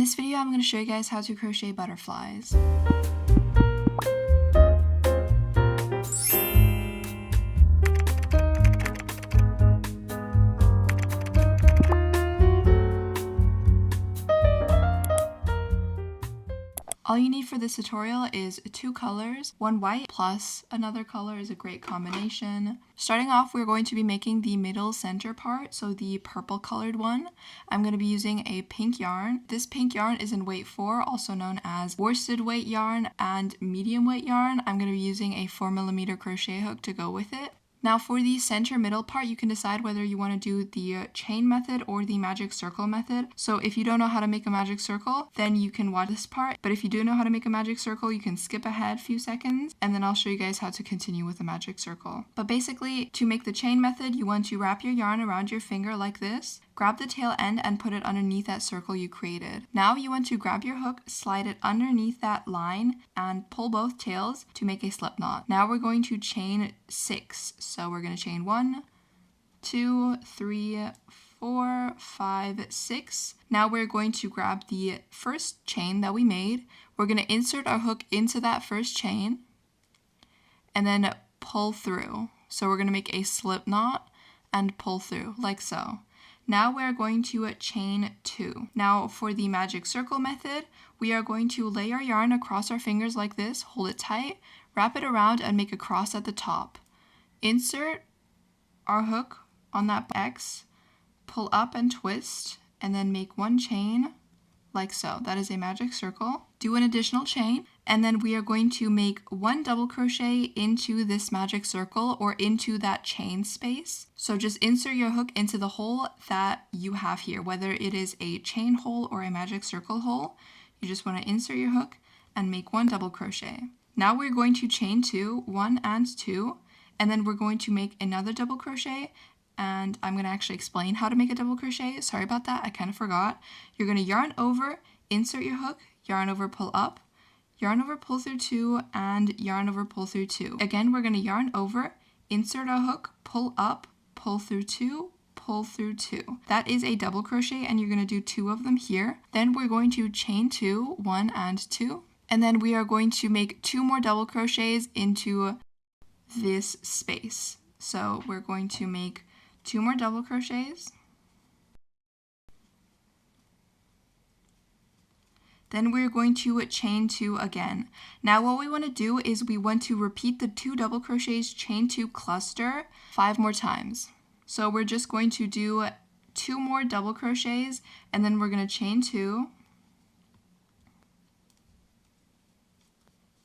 this video, I'm going to show you guys how to crochet butterflies. All you need for this tutorial is 2 colors. One white plus another color is a great combination. Starting off, we're going to be making the middle center part, so the purple colored one. I'm going to be using a pink yarn. This pink yarn is in weight 4, also known as worsted weight yarn and medium weight yarn. I'm going to be using a 4mm crochet hook to go with it. Now for the center middle part, you can decide whether you want to do the chain method or the magic circle method. So if you don't know how to make a magic circle, then you can watch this part. But if you do know how to make a magic circle, you can skip ahead a few seconds and then I'll show you guys how to continue with the magic circle. But basically, to make the chain method, you want to wrap your yarn around your finger like this. Grab the tail end and put it underneath that circle you created. Now you want to grab your hook, slide it underneath that line, and pull both tails to make a slip knot. Now we're going to chain 6. So we're going to chain 1, 2, 3, 4, 5, 6. Now we're going to grab the first chain that we made. We're going to insert our hook into that first chain and then pull through. So we're going to make a slip knot and pull through like so. Now we're going to chain 2. Now for the magic circle method, we are going to lay our yarn across our fingers like this, hold it tight, wrap it around and make a cross at the top. Insert our hook on that X, pull up and twist, and then make 1 chain like so. That is a magic circle. Do an additional chain, and then we are going to make 1 double crochet into this magic circle or into that chain space. So just insert your hook into the hole that you have here, whether it is a chain hole or a magic circle hole. You just want to insert your hook and make 1 double crochet. Now we're going to chain 2, 1 and 2, and then we're going to make another double crochet. And I'm going to actually explain how to make a double crochet. Sorry about that, I kind of forgot. You're going to yarn over, insert your hook, yarn over, pull up, yarn over, pull through 2, and yarn over, pull through 2. Again, we're going to yarn over, insert our hook, pull up, pull through 2, pull through 2. That is a double crochet, and you're going to do 2 of them here. Then we're going to chain 2, 1 and 2, and then we are going to make 2 more double crochets into this space. So we're going to make 2 more double crochets. Then we're going to chain 2 again. Now what we want to do is we want to repeat the 2 double crochets, chain 2 cluster 5 more times. So we're just going to do 2 more double crochets and then we're going to chain 2,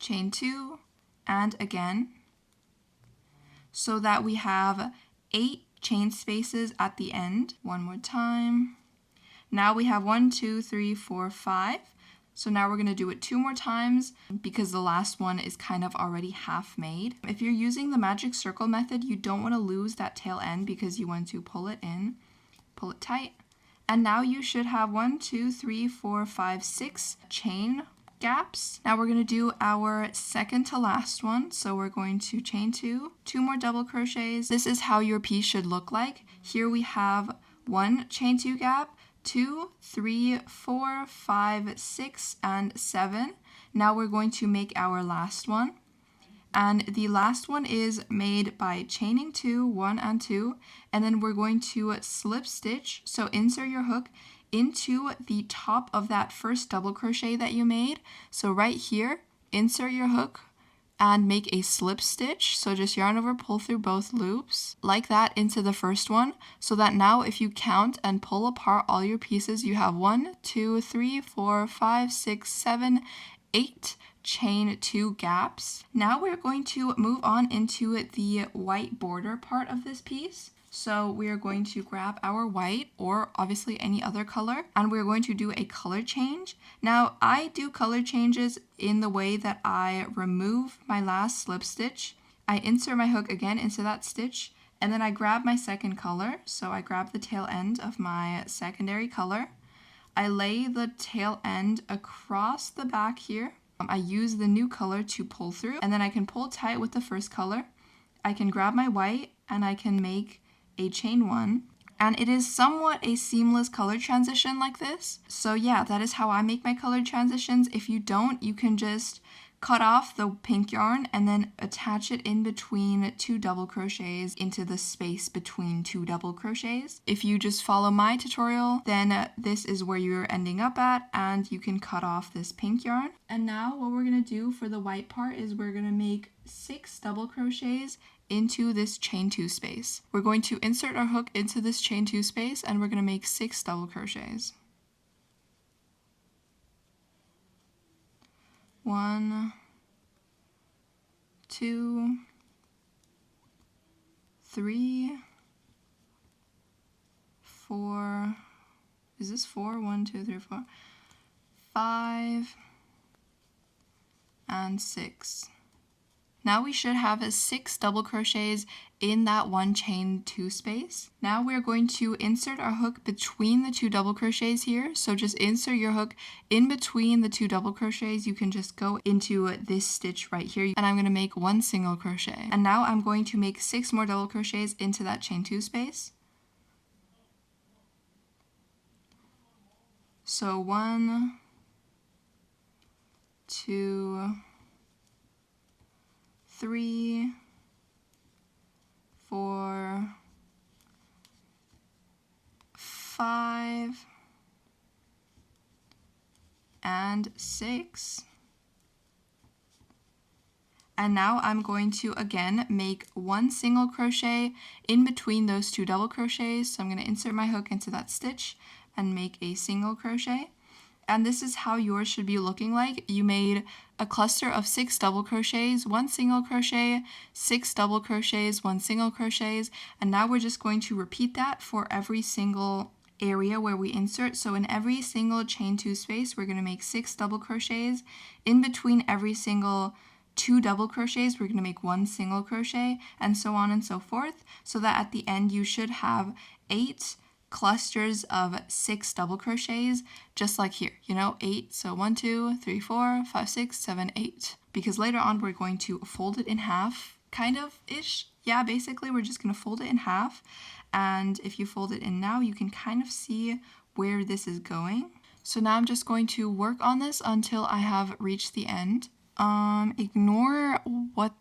chain 2, and again, so that we have 8 chain spaces at the end. 1 more time. Now we have 1, 2, 3, 4, 5. So now we're going to do it 2 more times because the last one is kind of already half made. If you're using the magic circle method, you don't want to lose that tail end because you want to pull it in, pull it tight. And now you should have 1, 2, 3, 4, 5, 6 chain gaps. Now we're going to do our second to last one. So we're going to chain 2, 2 more double crochets. This is how your piece should look like. Here we have 1 chain 2 gap, 2, 3, 4, 5, 6, and 7. Now we're going to make our last one. And the last one is made by chaining 2, 1 and 2, and then we're going to slip stitch. So insert your hook into the top of that first double crochet that you made. So right here, insert your hook and make a slip stitch. So just yarn over, pull through both loops like that into the first one, so that now if you count and pull apart all your pieces, you have 1, 2, 3, 4, 5, 6, 7, 8 chain 2 gaps. Now we're going to move on into the white border part of this piece. So we are going to grab our white or obviously any other color, and we're going to do a color change. Now I do color changes in the way that I remove my last slip stitch. I insert my hook again into that stitch, and then I grab my second color. So I grab the tail end of my secondary color. I lay the tail end across the back here. I use the new color to pull through, and then I can pull tight with the first color. I can grab my white and I can make a chain 1, And it is somewhat a seamless color transition like this. So yeah, that is how I make my color transitions. If you don't, you can just cut off the pink yarn and then attach it in between 2 double crochets into the space between 2 double crochets. If you just follow my tutorial, then this is where you're ending up at, and you can cut off this pink yarn. And now what we're gonna do for the white part is we're gonna make 6 double crochets into this chain 2 space. We're going to insert our hook into this chain 2 space, and we're gonna make 6 double crochets. 1, 2, 3, 4, is this 4? 1, 2, 3, 4, 5, and 6. Now we should have 6 double crochets in that one chain 2 space. Now we're going to insert our hook between the 2 double crochets here. So just insert your hook in between the 2 double crochets. You can just go into this stitch right here, and I'm going to make 1 single crochet. And now I'm going to make 6 more double crochets into that chain 2 space. So 1, 2, 3, 4, 5, and 6. And now I'm going to again make 1 single crochet in between those 2 double crochets. So I'm going to insert my hook into that stitch and make a single crochet. And this is how yours should be looking like. You made a cluster of 6 double crochets, 1 single crochet, 6 double crochets, 1 single crochets, and now we're just going to repeat that for every single area where we insert. So in every single chain 2 space, we're going to make 6 double crochets. In between every single 2 double crochets, we're going to make 1 single crochet, and so on and so forth, so that at the end you should have 8 clusters of 6 double crochets, just like here, 8. So 1, 2, 3, 4, 5, 6, 7, 8. Because later on we're going to fold it in half, kind of ish. Yeah, basically we're just going to fold it in half. And if you fold it in now, you can kind of see where this is going. So now I'm just going to work on this until I have reached the end. Ignore what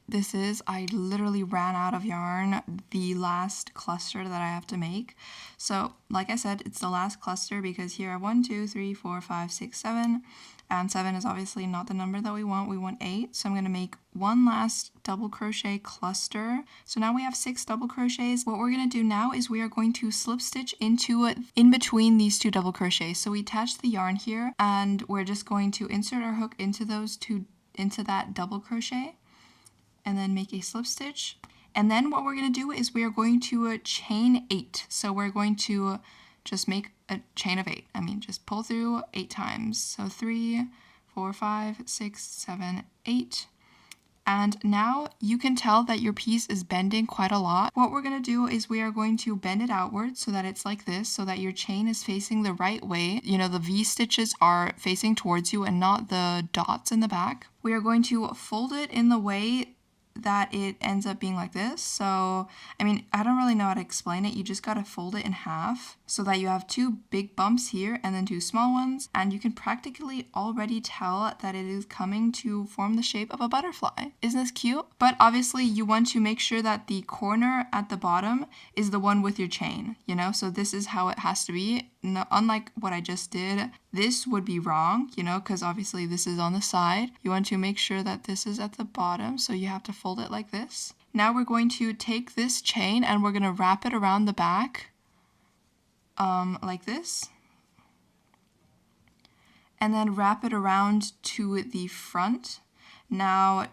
this is. I literally ran out of yarn the last cluster that I have to make. So like I said, it's the last cluster because here are 1, 2, 3, 4, 5, 6, 7. And 7 is obviously not the number that we want. We want 8. So I'm going to make 1 last double crochet cluster. So now we have 6 double crochets. What we're going to do now is we are going to slip stitch into it in between these 2 double crochets. So we attach the yarn here, and we're just going to insert our hook into into that double crochet, and then make a slip stitch. And then what we're going to do is we are going to chain 8. So we're going to just make a chain of 8. Just pull through 8 times. So 3, 4, 5, 6, 7, 8. And now you can tell that your piece is bending quite a lot. What we're going to do is we are going to bend it outwards so that it's like this, so that your chain is facing the right way. The V stitches are facing towards you and not the dots in the back. We are going to fold it in the way that it ends up being like this. So, I don't really know how to explain it. You just got to fold it in half so that you have 2 big bumps here and then 2 small ones. And you can practically already tell that it is coming to form the shape of a butterfly. Isn't this cute? But obviously you want to make sure that the corner at the bottom is the one with your chain, So this is how it has to be. No, unlike what I just did, this would be wrong, because obviously this is on the side. You want to make sure that this is at the bottom, so you have to fold it like this. Now we're going to take this chain and we're going to wrap it around the back, like this. And then wrap it around to the front. Now,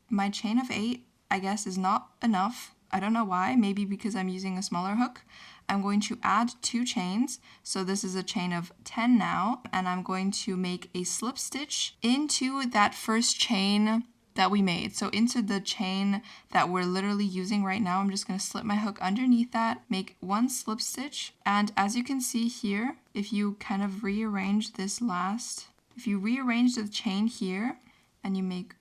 my chain of 8, I guess, is not enough. I don't know why, maybe because I'm using a smaller hook. I'm going to add 2 chains. So this is a chain of 10 now, and I'm going to make a slip stitch into that first chain that we made. So into the chain that we're literally using right now, I'm just going to slip my hook underneath that, make 1 slip stitch. And as you can see here, if you kind of rearrange if you rearrange the chain here and you make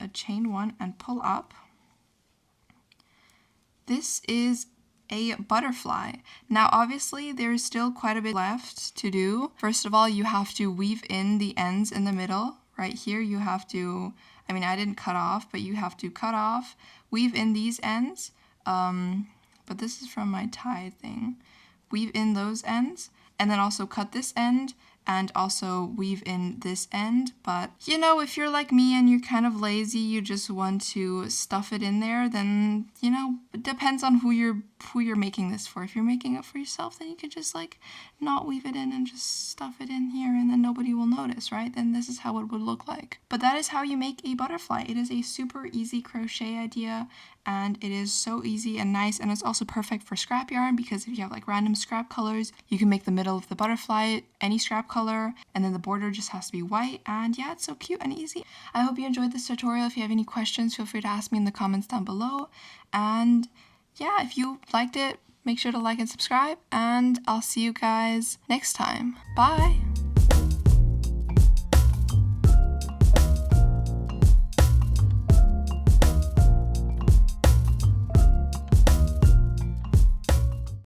a chain 1 and pull up, this is a butterfly. Now obviously there's still quite a bit left to do. First of all, you have to weave in the ends in the middle. Right here you have to, I mean I didn't cut off, but you have to cut off, weave in these ends, but this is from my tie thing. Weave in those ends, and then also cut this end, and also weave in this end. But you know, if you're like me and you're kind of lazy, you just want to stuff it in there, then you know, it depends on who you're making this for. If you're making it for yourself, then you could just like not weave it in and just stuff it in here, and then nobody will notice, right? Then this is how it would look like. But that is how you make a butterfly. It is a super easy crochet idea, and it is so easy and nice, and it's also perfect for scrap yarn, because if you have like random scrap colors, you can make the middle of the butterfly any scrap color, and then the border just has to be white. And yeah, it's so cute and easy. I hope you enjoyed this tutorial. If you have any questions, feel free to ask me in the comments down below. And yeah, if you liked it, make sure to like and subscribe, and I'll see you guys next time. Bye!